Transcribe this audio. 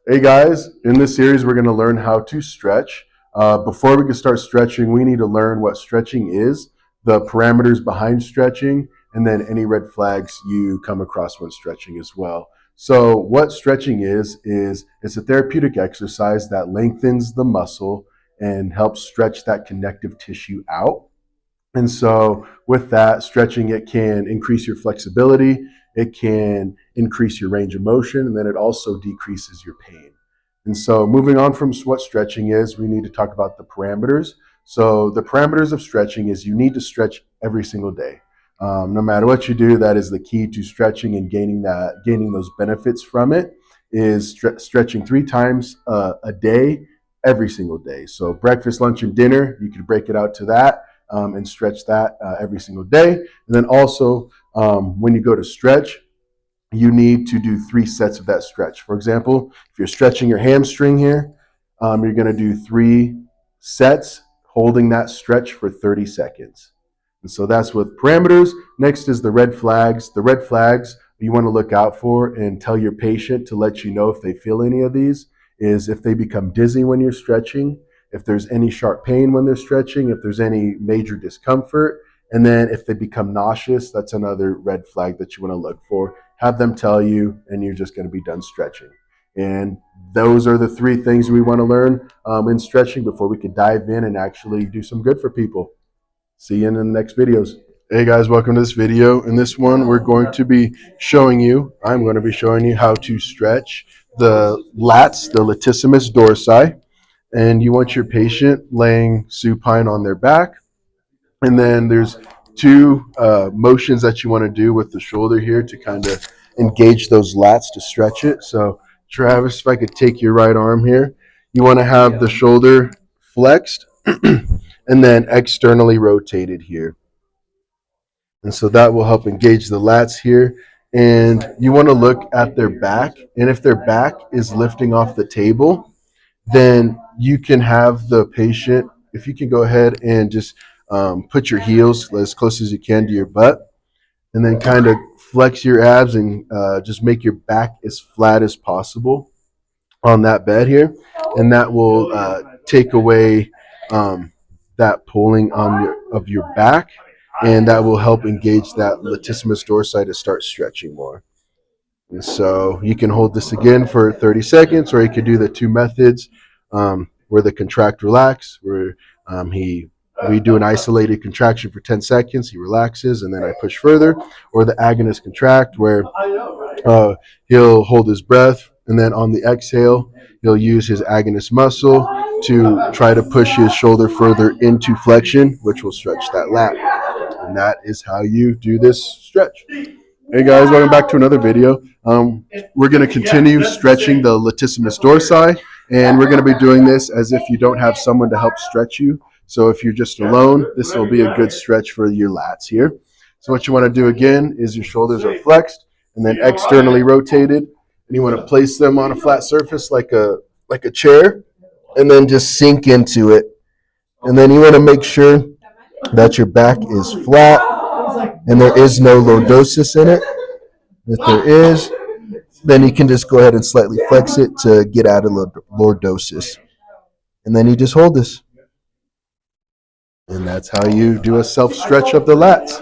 Hey guys, in this series we're going to learn how to stretch. Before we can start stretching, we need to learn what stretching is, the parameters behind stretching, and then any red flags you come across when stretching as well. So what stretching is it's a therapeutic exercise that lengthens the muscle and helps stretch that connective tissue out. And so with that, stretching, it can increase your flexibility, it can increase your range of motion, and then it also decreases your pain. And so moving on from what stretching is, we need to talk about the parameters. So the parameters of stretching is you need to stretch every single day. No matter what you do, that is the key to stretching and gaining those benefits from it is stretching 3 times a day, every single day. So breakfast, lunch, and dinner, you could break it out to that. And stretch that every single day. And then also, when you go to stretch, you need to do 3 sets of that stretch. For example, if you're stretching your hamstring here, you're going to do 3 sets, holding that stretch for 30 seconds. And so that's with parameters. Next is the red flags. The red flags you want to look out for and tell your patient to let you know if they feel any of these is if they become dizzy when you're stretching, if there's any sharp pain when they're stretching, if there's any major discomfort, and then if they become nauseous, that's another red flag that you want to look for. Have them tell you, and you're just going to be done stretching. And those are the 3 things we want to learn in stretching before we can dive in and actually do some good for people. See you in the next videos. Hey guys, welcome to this video. In this one, I'm going to be showing you how to stretch the lats, the latissimus dorsi. And you want your patient laying supine on their back. And then there's 2 motions that you want to do with the shoulder here to kind of engage those lats to stretch it. So Travis, if I could take your right arm here, you want to have the shoulder flexed and then externally rotated here. And so that will help engage the lats here. And you want to look at their back. And if their back is lifting off the table, then you can have the patient, if you can go ahead and just put your heels as close as you can to your butt, and then kind of flex your abs and just make your back as flat as possible on that bed here. And that will take away that pulling of your back, and that will help engage that latissimus dorsi to start stretching more. And so you can hold this again for 30 seconds, or you could do the 2 methods where the contract relax, where we do an isolated contraction for 10 seconds, he relaxes, and then I push further, or the agonist contract, where he'll hold his breath, and then on the exhale, he'll use his agonist muscle to try to push his shoulder further into flexion, which will stretch that lat. And that is how you do this stretch. Hey guys, welcome back to another video. We're going to continue stretching the latissimus dorsi, and we're going to be doing this as if you don't have someone to help stretch you. So if you're just alone, this will be a good stretch for your lats here. So what you want to do again is your shoulders are flexed and then externally rotated, and you want to place them on a flat surface like a chair, and then just sink into it. And then you want to make sure that your back is flat and there is no lordosis in it. If there is, then you can just go ahead and slightly flex it to get out of lordosis. And then you just hold this. And that's how you do a self-stretch of the lats.